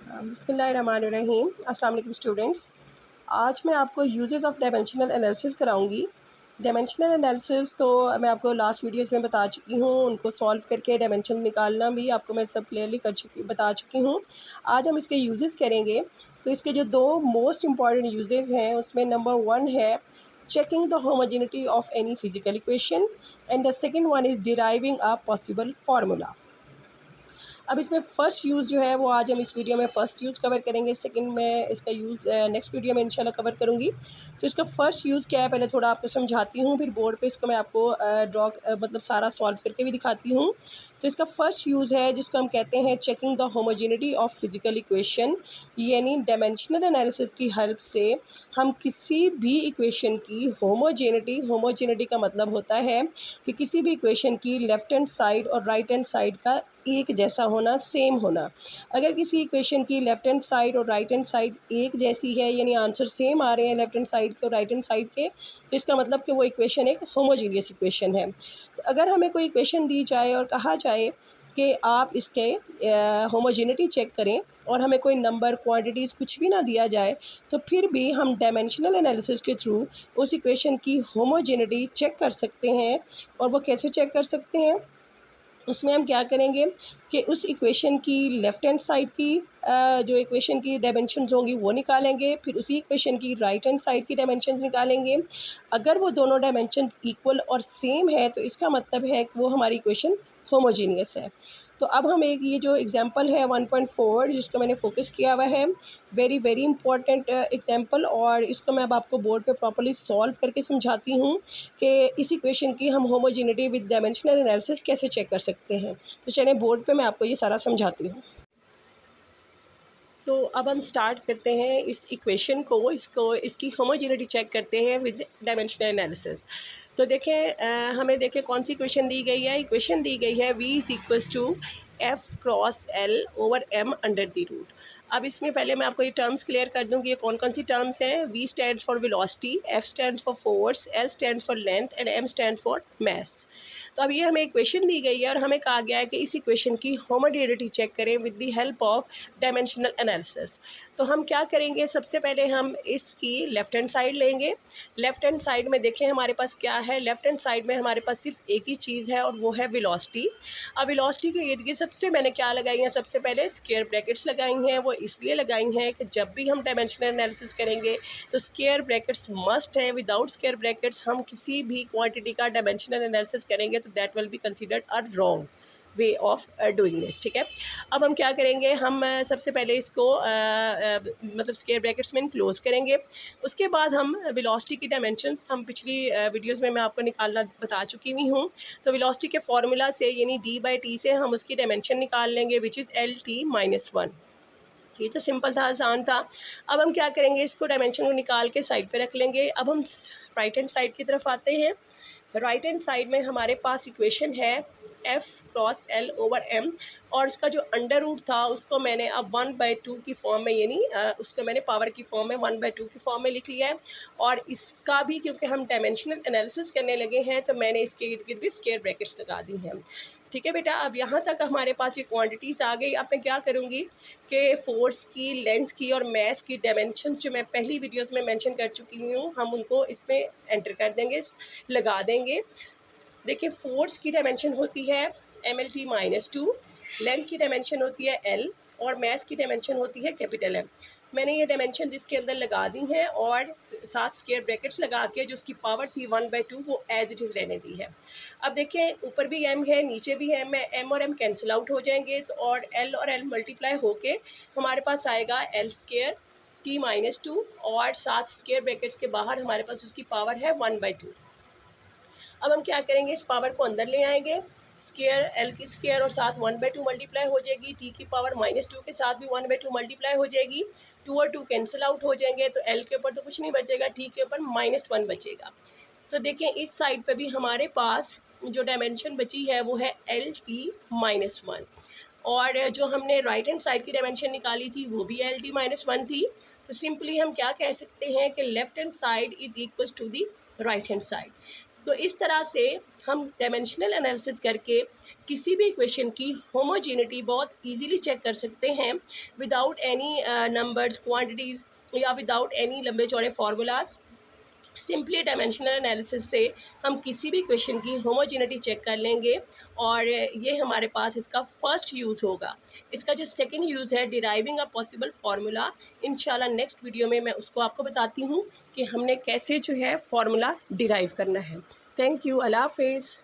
बिस्मिल्लाहिर्रहमानिर्रहीम। अस्सलाम वालेकुम स्टूडेंट्स। आज मैं आपको यूजेस ऑफ डायमेंशनल एनालिसिस कराऊंगी। डायमेंशनल एनालिसिस तो मैं आपको लास्ट वीडियोस में बता चुकी हूँ, उनको सॉल्व करके डायमेंशन निकालना भी आपको मैं सब क्लियरली बता चुकी हूँ। आज हम इसके यूजेस करेंगे। तो इसके जो दो मोस्ट इम्पॉर्टेंट यूजेस हैं उसमें नंबर 1 है checking the homogeneity of any physical equation and the second one is deriving a possible formula. अब इसमें फ़र्स्ट यूज़ जो है वो आज हम इस वीडियो में फ़र्स्ट यूज़ कवर करेंगे, सेकंड में इसका यूज़ नेक्स्ट वीडियो में इंशाल्लाह कवर करूँगी। तो इसका फ़र्स्ट यूज़ क्या है पहले थोड़ा आपको समझाती हूँ, फिर बोर्ड पे इसको मैं आपको मतलब सारा सॉल्व करके भी दिखाती हूँ। तो इसका फ़र्स्ट यूज़ है जिसको हम कहते हैं checking the homogeneity of physical equation, यानी डायमेंशनल एनालिसिस की हेल्प से हम किसी भी इक्वेशन की होमोजेनिटी का मतलब होता है कि किसी भी इक्वेशन की लेफ़्ट हैंड साइड और राइट हैंड साइड का एक जैसा होना, सेम होना। अगर किसी इक्वेशन की लेफ़्ट हैंड साइड और राइट हैंड साइड एक जैसी है, यानी आंसर सेम आ रहे हैं लेफ़्ट हैंड साइड के और राइट हैंड साइड के, तो इसका मतलब कि वो इक्वेशन एक होमोजीनियस इक्वेशन है। तो अगर हमें कोई इक्वेशन दी जाए और कहा जाए कि आप इसके होमोजेनिटी चेक करें और हमें कोई नंबर, क्वांटिटीज़ कुछ भी ना दिया जाए, तो फिर भी हम डायमेंशनल एनालिसिस के थ्रू उस इक्वेशन की होमोजेनिटी चेक कर सकते हैं। और वो कैसे चेक कर सकते हैं? उसमें हम क्या करेंगे कि उस इक्वेशन की लेफ़्ट हैंड साइड की जो इक्वेशन की डायमेंशंस होंगी वो निकालेंगे, फिर उसी इक्वेशन की राइट हैंड साइड की डायमेंशंस निकालेंगे। अगर वो दोनों डायमेंशंस इक्वल और सेम है तो इसका मतलब है कि वो हमारी इक्वेशन होमोजीनियस है। तो अब हम एक ये जो एग्जांपल है 1.4 जिसको मैंने फोकस किया हुआ है, वेरी वेरी इंपॉर्टेंट एग्जांपल, और इसको मैं अब आपको बोर्ड पे प्रॉपर्ली सॉल्व करके समझाती हूँ कि इस इक्वेशन की हम होमोजेनिटी विद डायमेंशनल एनालिसिस कैसे चेक कर सकते हैं। तो चलिए बोर्ड पे मैं आपको ये सारा समझाती हूँ। तो अब हम स्टार्ट करते हैं इस इक्वेशन को, इसकी होमोजेनिटी चेक करते हैं विद डायमेंशनल एनालिसिस। तो देखें हमें देखें कौन सी इक्वेशन दी गई है। इक्वेशन दी गई है v is equals to F cross L over M under the root. अब इसमें पहले मैं आपको ये टर्म्स क्लियर कर दूँ कि ये कौन कौन सी टर्म्स हैं। v stands for velocity, f stands for force, l stands for length and m stand for mass. तो अब ये हमें इक्वेशन दी गई है और हमें कहा गया है कि इस इक्वेशन की होमोजेनिटी चेक करें with the help of dimensional analysis. तो हम क्या करेंगे, सबसे पहले हम इसकी लेफ़्ट हैंड साइड लेंगे। लेफ़्ट हैंड साइड में देखें हमारे पास क्या है। लेफ़्ट हैंड साइड में हमारे पास सिर्फ एक ही चीज़ है और वो है वेलोसिटी। अब वेलोसिटी के इर्द गिर्द सबसे मैंने क्या लगाई है, सबसे पहले स्क्वायर ब्रैकेट्स लगाई हैं। वो इसलिए लगाई हैं कि जब भी हम डायमेंशनल एनालिसिस करेंगे तो स्क्वायर ब्रैकेट्स मस्ट है। विदाउट स्क्वायर ब्रैकेट्स हम किसी भी क्वांटिटी का डायमेंशनल एनालिसिस करेंगे तो that will be considered a wrong way of doing this. ठीक है, अब हम क्या करेंगे, हम सबसे पहले इसको मतलब स्क्वायर ब्रैकेट्स में क्लोज करेंगे। उसके बाद हम वेलोसिटी की डायमेंशंस हम पिछली वीडियोस में मैं आपको निकालना बता चुकी हुई हूँ। तो वेलोसिटी के फार्मूला से यानी d/t से हम उसकी डायमेंशन निकाल लेंगे विच इज़ lt-1। ये तो सिंपल था, आसान था। अब हम क्या करेंगे, इसको डायमेंशन को निकाल के साइड पे रख लेंगे। अब हम राइट हैंड साइड की तरफ आते हैं। राइट हैंड साइड में हमारे पास इक्वेशन है f cross l over m, और उसका जो अंडर रूट था उसको मैंने अब 1/2 की फॉर्म में, यानी उसको मैंने पावर की फॉर्म में 1/2 की फॉर्म में लिख लिया है। और इसका भी क्योंकि हम डायमेंशनल एनालिसिस करने लगे हैं तो मैंने इसके इर्द गिर्द भी स्क्वायर ब्रैकेट्स लगा दी हैं। ठीक है बेटा, अब यहाँ तक हमारे पास ये क्वांटिटीज़ आ गई। अब मैं क्या करूँगी कि फ़ोर्स की, लेंथ की और मास की डायमेंशंस जो मैं पहली वीडियोस में मेंशन कर चुकी हूँ, हम उनको इसमें एंटर कर देंगे, लगा देंगे। देखिए फ़ोर्स की डायमेंशन होती है mlt-2, लेंथ की डायमेंशन होती है l और मास की डायमेंशन होती है कैपिटल M। मैंने ये डायमेंशन जिसके अंदर लगा दी हैं और साथ स्क्वायर ब्रैकेट्स लगा के जो उसकी पावर थी 1/2 वो एज इट इज़ रहने दी है। अब देखें ऊपर भी m है, नीचे भी m है, m और m कैंसिल आउट हो जाएंगे तो और l मल्टीप्लाई होके हमारे पास आएगा l² t-2 और साथ स्क्वायर ब्रैकेट्स के बाहर हमारे पास उसकी पावर है 1/2। अब हम क्या करेंगे, इस पावर को अंदर ले आएंगे। स्क्वायर एल की स्क्वायर और साथ 1/2 मल्टीप्लाई हो जाएगी, टी की पावर -2 के साथ भी 1/2 मल्टीप्लाई हो जाएगी। 2 और 2 कैंसिल आउट हो जाएंगे तो एल के ऊपर तो कुछ नहीं बचेगा, टी के ऊपर -1 बचेगा। तो देखें इस साइड पे भी हमारे पास जो डायमेंशन बची है वो है lt-1, और जो हमने राइट हैंड साइड की डायमेंशन निकाली थी वो भी lt-1 थी। तो सिंपली हम क्या कह सकते हैं कि left hand side is equal to the right hand side. तो इस तरह से हम डायमेंशनल एनालिसिस करके किसी भी इक्वेशन की होमोजेनिटी बहुत इजीली चेक कर सकते हैं विदाउट एनी नंबर्स, क्वांटिटीज़ या विदाउट एनी लंबे चौड़े फार्मूलाज। सिंपली डायमेंशनल एनालिसिस से हम किसी भी क्वेश्चन की होमोजेनिटी चेक कर लेंगे और ये हमारे पास इसका फर्स्ट यूज़ होगा। इसका जो सेकंड यूज़ है डिराइविंग अ पॉसिबल फार्मूला, इंशाल्लाह नेक्स्ट वीडियो में मैं उसको आपको बताती हूँ कि हमने कैसे जो है फार्मूला डिराइव करना है। थैंक यू, अल्लाह हाफिज़।